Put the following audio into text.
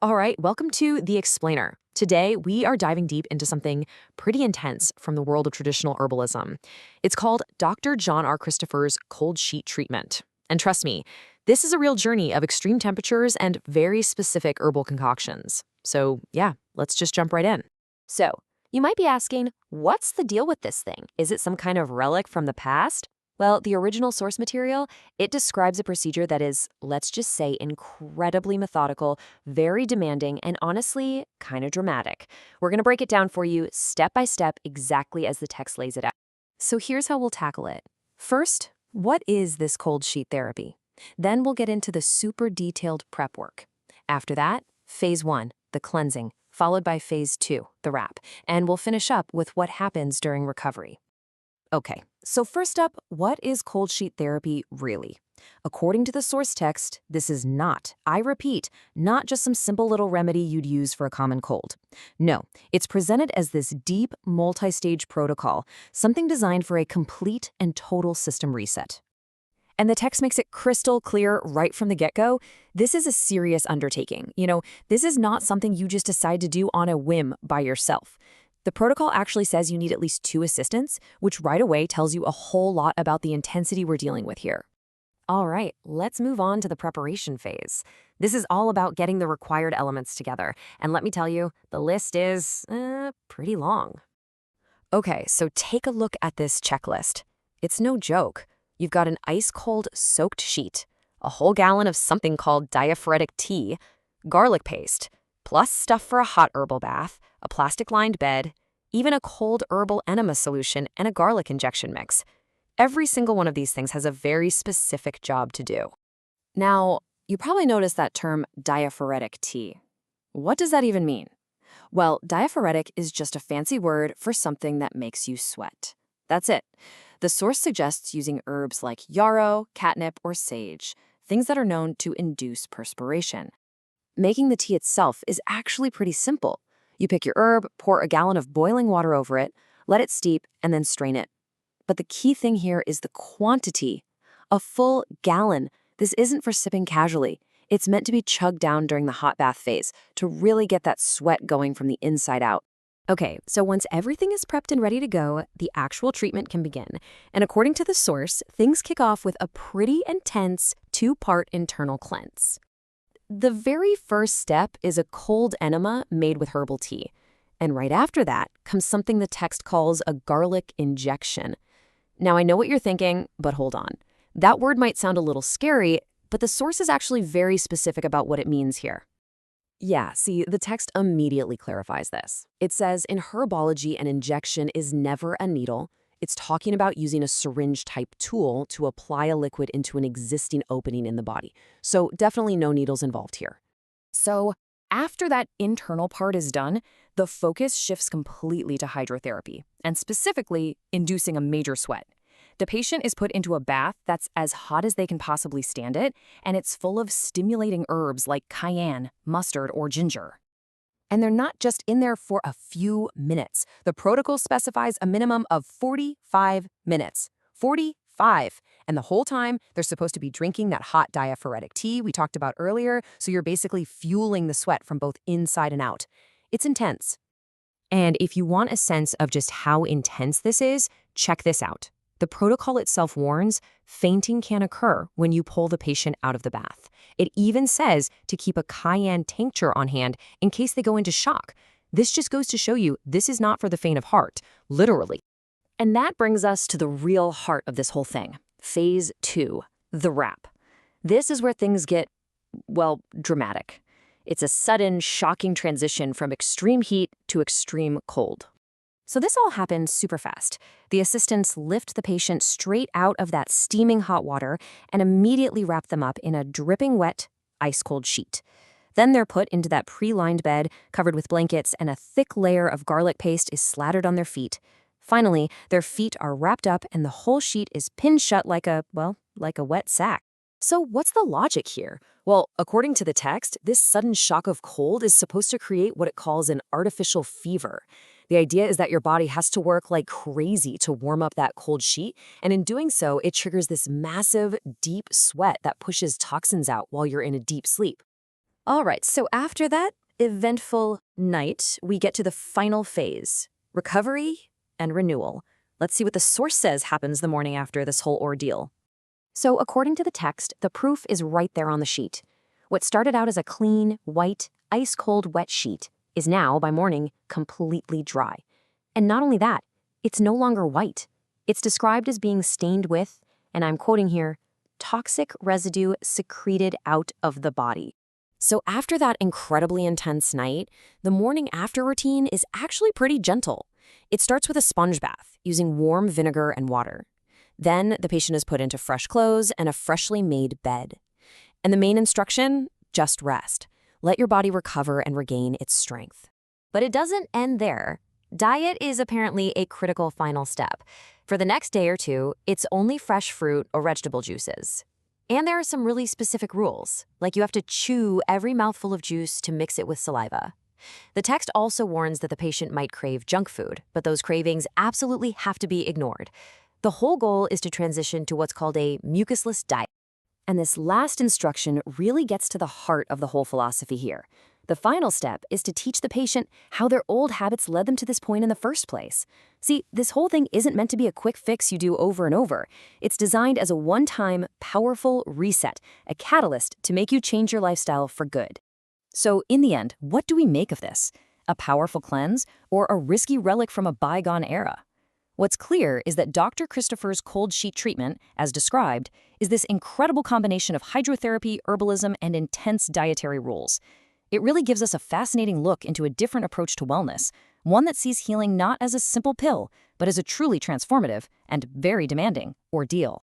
All right, welcome to The Explainer. Today, we are diving deep into something pretty intense from the world of traditional herbalism. It's called Dr. John R. Christopher's cold sheet treatment. And trust me, this is a real journey of extreme temperatures and very specific herbal concoctions. So, yeah, let's just jump right in. So, you might be asking, what's the deal with this thing? Is it some kind of relic from the past? Well, the original source material, it describes a procedure that is, let's just say, incredibly methodical, very demanding, and honestly, kind of dramatic. We're going to break it down for you step by step, exactly as the text lays it out. So here's how we'll tackle it. First, what is this cold sheet therapy? Then we'll get into the super detailed prep work. After that, phase 1, the cleansing, followed by phase 2, the wrap, and we'll finish up with what happens during recovery. Okay, so first up, what is cold sheet therapy really? According to the source text, this is not, I repeat, not just some simple little remedy you'd use for a common cold. No, it's presented as this deep, multi-stage protocol, something designed for a complete and total system reset. And the text makes it crystal clear right from the get-go. This is a serious undertaking. This is not something you just decide to do on a whim by yourself. The protocol actually says you need at least 2 assistants, which right away tells you a whole lot about the intensity we're dealing with here. All right, let's move on to the preparation phase. This is all about getting the required elements together. And let me tell you, the list is pretty long. Okay, so take a look at this checklist. It's no joke. You've got an ice-cold soaked sheet, a whole gallon of something called diaphoretic tea, garlic paste, plus stuff for a hot herbal bath, a plastic-lined bed, even a cold herbal enema solution, and a garlic injection mix. Every single one of these things has a very specific job to do. Now, you probably noticed that term diaphoretic tea. What does that even mean? Well, diaphoretic is just a fancy word for something that makes you sweat. That's it. The source suggests using herbs like yarrow, catnip, or sage, things that are known to induce perspiration. Making the tea itself is actually pretty simple. You pick your herb, pour a gallon of boiling water over it, let it steep, and then strain it. But the key thing here is the quantity. A full gallon. This isn't for sipping casually. It's meant to be chugged down during the hot bath phase to really get that sweat going from the inside out. Okay, so once everything is prepped and ready to go, the actual treatment can begin. And according to the source, things kick off with a pretty intense 2-part internal cleanse. The very first step is a cold enema made with herbal tea. And right after that comes something the text calls a garlic injection. Now, I know what you're thinking, but hold on. That word might sound a little scary, but the source is actually very specific about what it means here. Yeah, see, the text immediately clarifies this. It says in herbology, an injection is never a needle. It's talking about using a syringe-type tool to apply a liquid into an existing opening in the body. So definitely no needles involved here. So after that internal part is done, the focus shifts completely to hydrotherapy, and specifically inducing a major sweat. The patient is put into a bath that's as hot as they can possibly stand it, and it's full of stimulating herbs like cayenne, mustard, or ginger. And they're not just in there for a few minutes. The protocol specifies a minimum of 45 minutes. 45. And the whole time, they're supposed to be drinking that hot diaphoretic tea we talked about earlier, so you're basically fueling the sweat from both inside and out. It's intense. And if you want a sense of just how intense this is, check this out. The protocol itself warns fainting can occur when you pull the patient out of the bath. It even says to keep a cayenne tincture on hand in case they go into shock. This just goes to show you this is not for the faint of heart, literally. And that brings us to the real heart of this whole thing. Phase 2, the wrap. This is where things get, well, dramatic. It's a sudden, shocking transition from extreme heat to extreme cold. So this all happens super fast. The assistants lift the patient straight out of that steaming hot water and immediately wrap them up in a dripping wet, ice-cold sheet. Then they're put into that pre-lined bed covered with blankets, and a thick layer of garlic paste is slattered on their feet. Finally, their feet are wrapped up and the whole sheet is pinned shut like a wet sack. So what's the logic here? Well, according to the text, this sudden shock of cold is supposed to create what it calls an artificial fever. The idea is that your body has to work like crazy to warm up that cold sheet, and in doing so, it triggers this massive, deep sweat that pushes toxins out while you're in a deep sleep. All right, so after that eventful night, we get to the final phase, recovery and renewal. Let's see what the source says happens the morning after this whole ordeal. So, according to the text, the proof is right there on the sheet. What started out as a clean, white, ice-cold wet sheet is now, by morning, completely dry. And not only that, it's no longer white. It's described as being stained with, and I'm quoting here, toxic residue secreted out of the body. So after that incredibly intense night, the morning after routine is actually pretty gentle. It starts with a sponge bath using warm vinegar and water. Then the patient is put into fresh clothes and a freshly made bed. And the main instruction? Just rest. Let your body recover and regain its strength. But it doesn't end there. Diet is apparently a critical final step. For the next day or two, it's only fresh fruit or vegetable juices. And there are some really specific rules, like you have to chew every mouthful of juice to mix it with saliva. The text also warns that the patient might crave junk food, but those cravings absolutely have to be ignored. The whole goal is to transition to what's called a mucusless diet. And this last instruction really gets to the heart of the whole philosophy here. The final step is to teach the patient how their old habits led them to this point in the first place. See, this whole thing isn't meant to be a quick fix you do over and over. It's designed as a one-time, powerful reset, a catalyst to make you change your lifestyle for good. So, in the end, what do we make of this? A powerful cleanse or a risky relic from a bygone era? What's clear is that Dr. Christopher's cold sheet treatment, as described, is this incredible combination of hydrotherapy, herbalism, and intense dietary rules. It really gives us a fascinating look into a different approach to wellness, one that sees healing not as a simple pill, but as a truly transformative and very demanding ordeal.